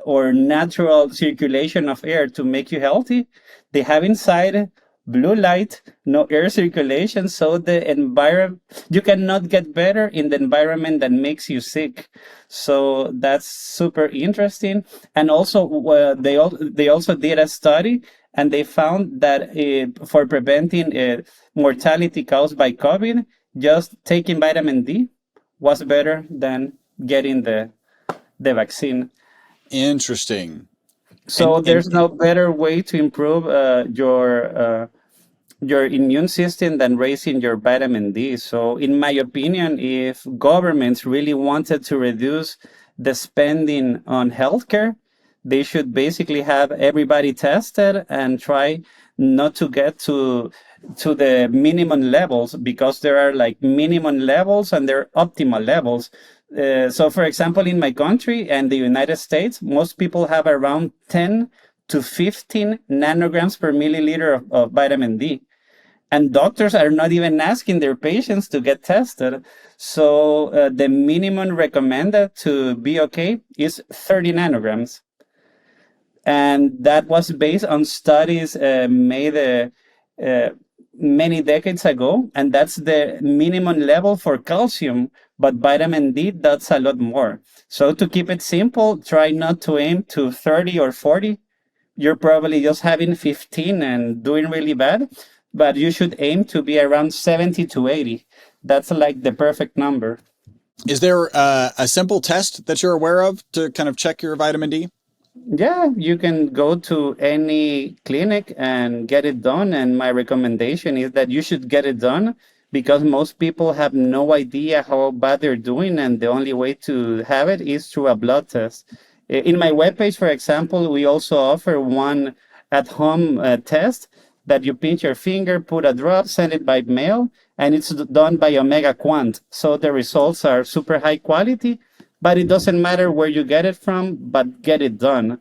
or natural circulation of air to make you healthy, they have inside blue light, no air circulation. So the environment, you cannot get better in the environment that makes you sick. So that's super interesting. And also, they also did a study, and they found that for preventing mortality caused by COVID, just taking vitamin D was better than getting the vaccine. Interesting. So there's no better way to improve your immune system than raising your vitamin D. So in my opinion, if governments really wanted to reduce the spending on healthcare, they should basically have everybody tested and try not to get to the minimum levels, because there are like minimum levels and there are optimal levels. So for example, in my country and the United States, most people have around 10 to 15 nanograms per milliliter of vitamin D. And doctors are not even asking their patients to get tested. So the minimum recommended to be okay is 30 nanograms. And that was based on studies made many decades ago. And that's the minimum level for calcium. But vitamin D, that's a lot more. So to keep it simple, try not to aim to 30 or 40. You're probably just having 15 and doing really bad. but you should aim to be around 70 to 80. That's like the perfect number. Is there a simple test that you're aware of to kind of check your vitamin D? Yeah, you can go to any clinic and get it done. And my recommendation is that you should get it done because most people have no idea how bad they're doing. And the only way to have it is through a blood test. In my webpage, for example, we also offer one at home test that you pinch your finger, put a drop, send it by mail, and it's done by Omega Quant. So the results are super high quality, but it doesn't matter where you get it from, but get it done.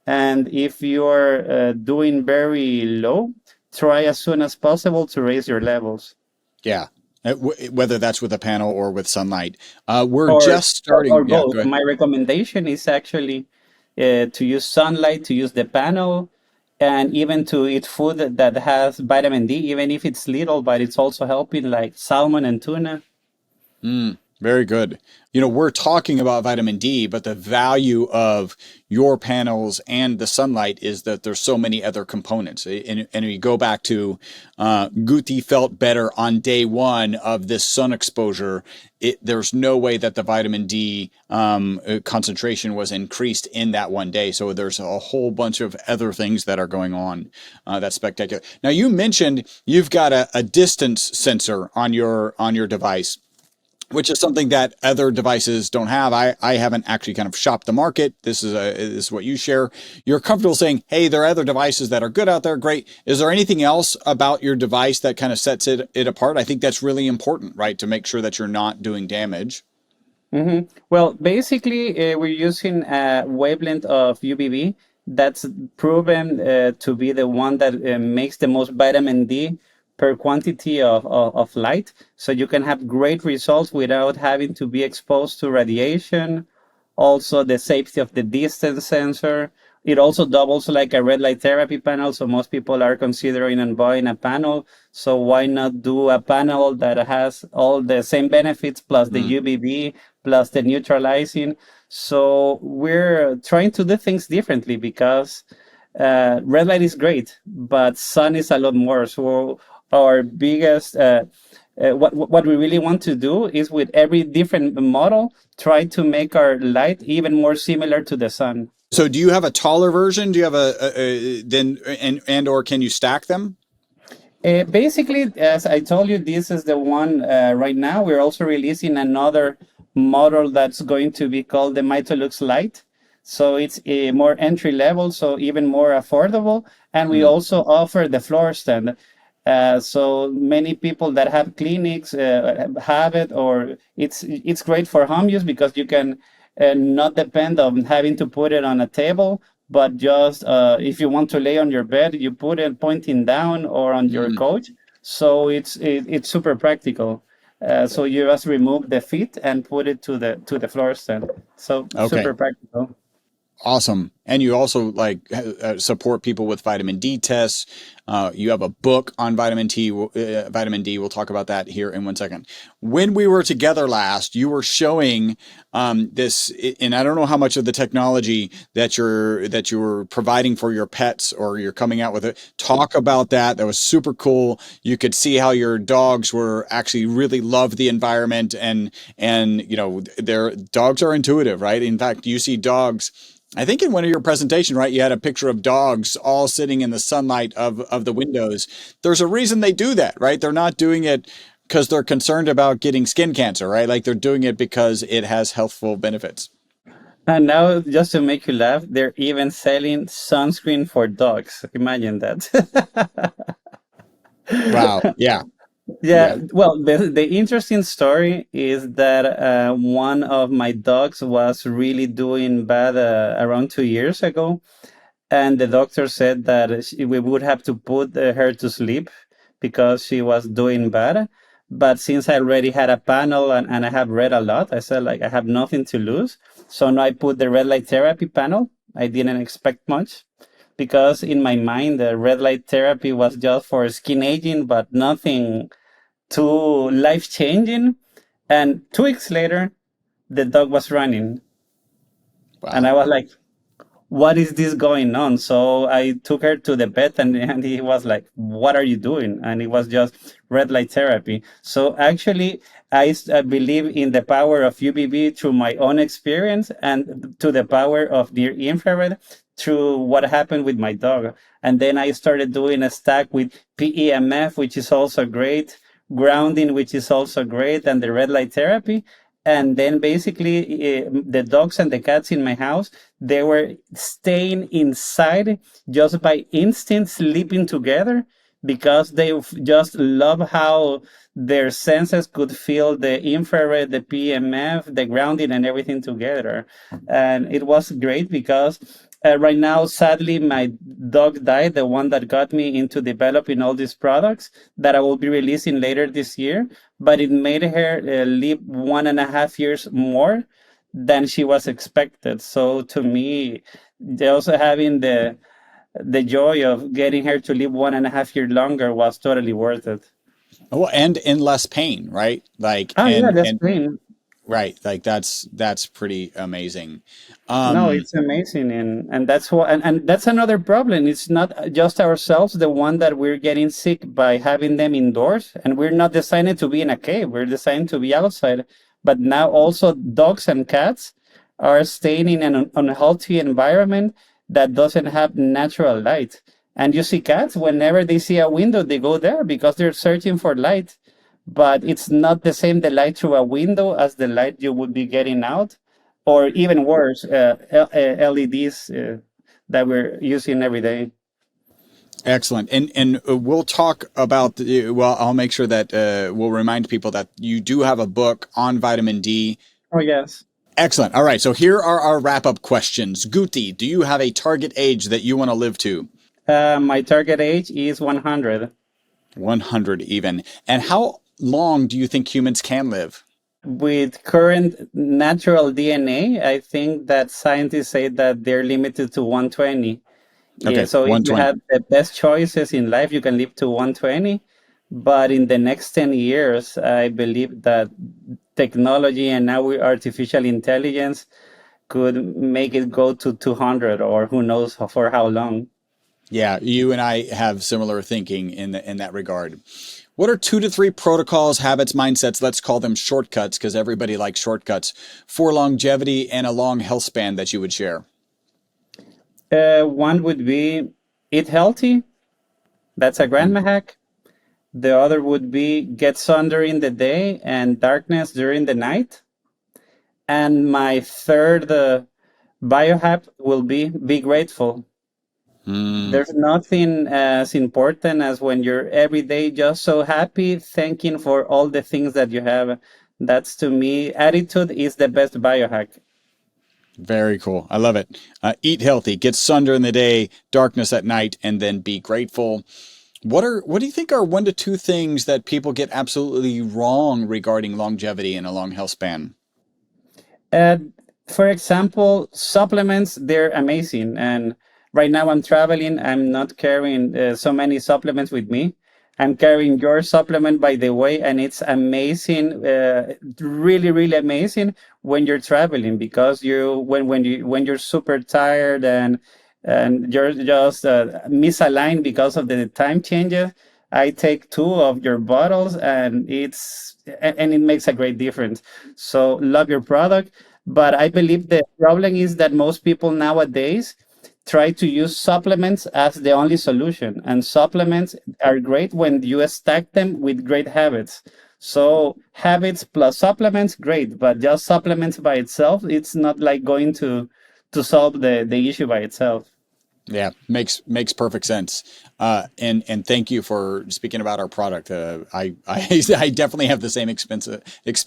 And if you're doing very low, try as soon as possible to raise your levels. Yeah. Whether that's with a panel or with sunlight. We're Or, just starting. or Yeah, both. go ahead. My recommendation is actually to use sunlight, to use the panel, and even to eat food that has vitamin D, even if it's little, but it's also helping, like salmon and tuna. Very good. We're talking about vitamin D, but the value of your panels and the sunlight is that there's so many other components. And you go back to Guti felt better on day one of this sun exposure. There's no way that the vitamin D concentration was increased in that one day. So there's a whole bunch of other things that are going on. That's spectacular. Now, you mentioned you've got a distance sensor on your device, which is something that other devices don't have. I haven't actually kind of shopped the market. This is what you share. You're comfortable saying, hey, there are other devices that are good out there. Great. Is there anything else about your device that kind of sets it apart? I think that's really important, right? To make sure that you're not doing damage. Well, basically, we're using a wavelength of UVB that's proven to be the one that makes the most vitamin D per quantity of light. So you can have great results without having to be exposed to radiation. Also, the safety of the distance sensor. It also doubles like a red light therapy panel. So most people are considering and buying a panel. So why not do a panel that has all the same benefits plus the UVB plus the neutralizing? So we're trying to do things differently because red light is great, but sun is a lot more. So our biggest what we really want to do is with every different model try to make our light even more similar to the sun. So do you have a taller version? Do you have or can you stack them? Basically, as I told you, this is the one right now. We're also releasing another model that's going to be called the Mitolux Lite. So it's a more entry level, so even more affordable. And we also offer the floor stand. So many people that have clinics have it, or it's great for home use because you can not depend on having to put it on a table, but just if you want to lay on your bed, you put it pointing down or on your couch. So it's super practical. So you just remove the feet and put it to the floor stand. So Okay. super practical. Awesome. And you also support people with vitamin D tests. You have a book on vitamin D. We'll talk about that here in 1 second. When we were together last, you were showing this, and I don't know how much of the technology that you're providing for your pets or you're coming out with it. Talk about that. That was super cool. You could see how your dogs were actually really love the environment, and their dogs are intuitive, right? In fact, you see dogs. I think in one of your presentations, right, you had a picture of dogs all sitting in the sunlight of the windows. There's a reason they do that, right? They're not doing it because they're concerned about getting skin cancer, right? Like they're doing it because it has healthful benefits. And now, just to make you laugh, they're even selling sunscreen for dogs. Imagine that. Wow. Yeah. Yeah, well, the interesting story is that one of my dogs was really doing bad around 2 years ago, and the doctor said that we would have to put her to sleep because she was doing bad. But since I already had a panel and I have read a lot, I said like I have nothing to lose. So now I put the red light therapy panel. I didn't expect much because in my mind the red light therapy was just for skin aging, but nothing too life changing. And 2 weeks later, the dog was running. And Wow. I was like, what is this going on? So I took her to the vet, and he was like, what are you doing? And it was just red light therapy. So actually, I believe in the power of UVB through my own experience, and to the power of near infrared through what happened with my dog. And then I started doing a stack with PEMF, which is also great, grounding, which is also great, and the red light therapy. And then basically, the dogs and the cats in my house, they were staying inside just by instinct, sleeping together, because they just love how their senses could feel the infrared, the PMF, the grounding, and everything together. And it was great because right now, sadly, my dog died, the one that got me into developing all these products that I will be releasing later this year. But it made her live 1.5 years more than she was expected. So to me, also having the joy of getting her to live 1.5 year longer was totally worth it. Oh, and in less pain, right? Like, Oh yeah, that's and great. right, like that's pretty amazing. No, Um, it's amazing, and that's what, and that's another problem. It's not just ourselves, the one that we're getting sick by having them indoors, and we're not designed to be in a cave. We're designed to be outside. But now also dogs and cats are staying in an unhealthy environment that doesn't have natural light. And you see cats, whenever they see a window, they go there because they're searching for light. But it's not the same, the light through a window, as the light you would be getting out, or even worse, LEDs that we're using every day. Excellent. And we'll talk about well, I'll make sure that we'll remind people that you do have a book on vitamin D. Oh, yes. Excellent. All right. So here are our wrap up questions. Guti, do you have a target age that you want to live to? My target age is 100. 100 even. And how long do you think humans can live? With current natural DNA, I think that scientists say that they're limited to 120. Yeah, Okay, so if you 120. have the best choices in life, you can live to 120. But in the next 10 years, I believe that technology and now with artificial intelligence could make it go to 200, or who knows for how long. Yeah, you and I have similar thinking in that regard. What are 2 to 3 protocols, habits, mindsets, let's call them shortcuts because everybody likes shortcuts, for longevity and a long health span that you would share? One would be eat healthy. That's a grandma hack. The other would be get sun during the day and darkness during the night. And my third biohack will be grateful. Mm, There's nothing as important as when you're every day just so happy, thanking for all the things that you have. That's, to me, attitude is the best biohack. very cool. I love it. Eat healthy, get sun during the day, darkness at night, and then be grateful. What do you think are 1 to 2 things that people get absolutely wrong regarding longevity and a long health span? Uh, for example, supplements, they're amazing. And right now I'm traveling, I'm not carrying so many supplements with me. I'm carrying your supplement, by the way, and it's amazing, really, really amazing when you're traveling, because when you're super tired and you're just misaligned because of the time changes. I take two of your bottles, and it makes a great difference. So love your product. But I believe the problem is that most people nowadays try to use supplements as the only solution. And supplements are great when you stack them with great habits. So habits plus supplements, great. But just supplements by itself, it's not like going to solve the issue by itself. Yeah, makes perfect sense. And thank you for speaking about our product. I definitely have the same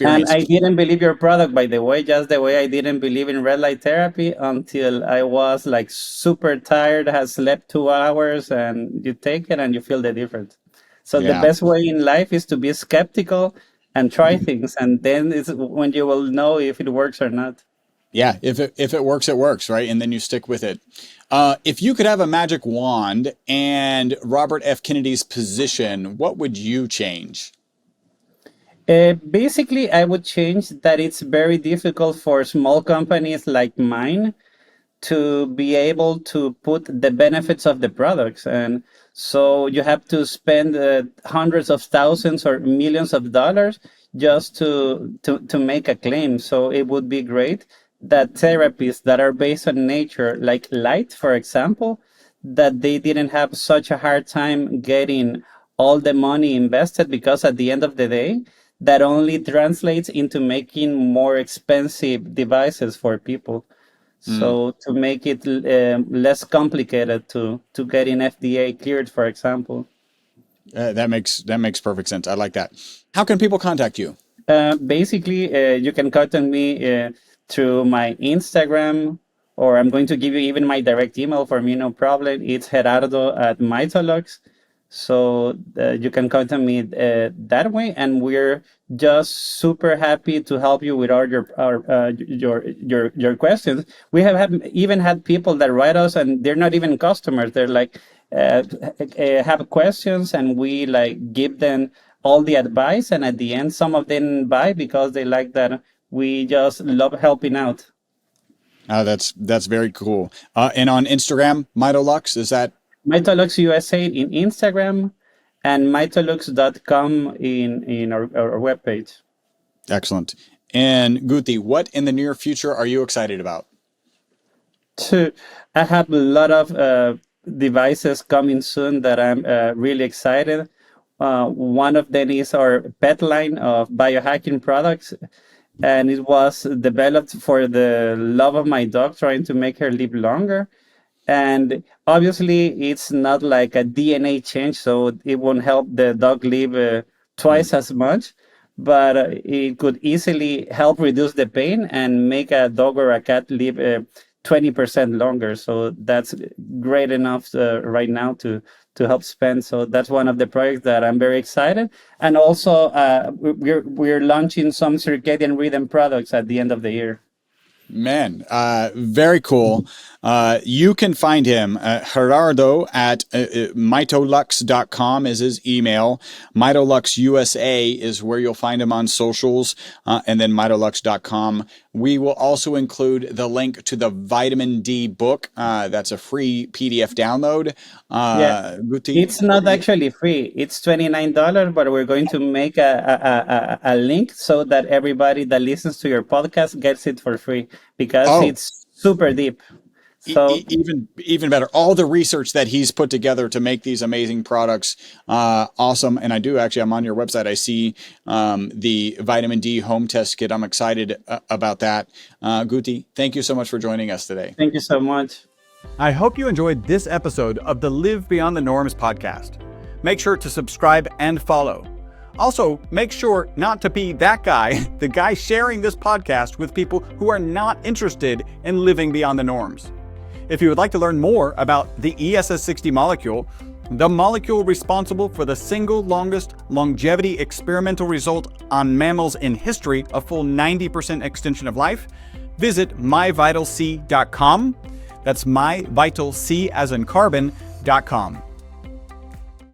And experience. I didn't believe your product, by the way, just the way I didn't believe in red light therapy until I was like super tired, had slept 2 hours, and you take it and you feel the difference. So the Yeah, best way in life is to be skeptical and try things, and then it's when you will know if it works or not. yeah. If it works, it works, right? And then you stick with it. If you could have a magic wand and Robert F. Kennedy's position, what would you change? Basically, I would change that it's very difficult for small companies like mine to be able to put the benefits of the products. And so you have to spend hundreds of thousands or millions of dollars just to make a claim. So it would be great that therapies that are based on nature, like light, for example, that they didn't have such a hard time getting all the money invested, because at the end of the day, that only translates into making more expensive devices for people. So to make it less complicated to get in FDA cleared, for example. That makes perfect sense. I like that. How can people contact you? Basically, you can contact me through my Instagram, or I'm going to give you even my direct email. For me, no problem. It's Gerardo at Mitolux. So you can contact me that way, and we're just super happy to help you with all your questions. We even had people that write us, and they're not even customers. They're like have questions, and we like give them all the advice, and at the end, some of them buy because they like that. We just love helping out. That's very cool. And on Instagram, Mitolux, is that? Mitolux USA in Instagram, and mitolux.com in our webpage. Excellent. And Guti, what in the near future are you excited about? I have a lot of devices coming soon that I'm really excited. One of them is our pet line of biohacking products, and it was developed for the love of my dog, trying to make her live longer. And obviously, it's not like a DNA change, so it won't help the dog live twice as much, but it could easily help reduce the pain and make a dog or a cat live 20% longer. So that's great enough right now to help spend. So that's one of the projects that I'm very excited. And also, we're launching some circadian rhythm products at the end of the year. Man, very cool. You can find him, Gerardo, at mitolux.com is his email. Mitolux USA is where you'll find him on socials, and then mitolux.com. We will also include the link to the vitamin D book. That's a free PDF download. Guti, it's not actually free. It's $29, but we're going to make a link so that everybody that listens to your podcast gets it for free, because it's super deep. So even better, all the research that he's put together to make these amazing products, awesome. And I'm on your website. I see the vitamin D home test kit. I'm excited about that. Guti, thank you so much for joining us today. Thank you so much. I hope you enjoyed this episode of the Live Beyond the Norms podcast. Make sure to subscribe and follow. Also, make sure not to be that guy, the guy sharing this podcast with people who are not interested in living beyond the norms. If you would like to learn more about the ESS60 molecule, the molecule responsible for the single longest longevity experimental result on mammals in history, a full 90% extension of life, visit myvitalc.com. That's myvitalc as in carbon.com.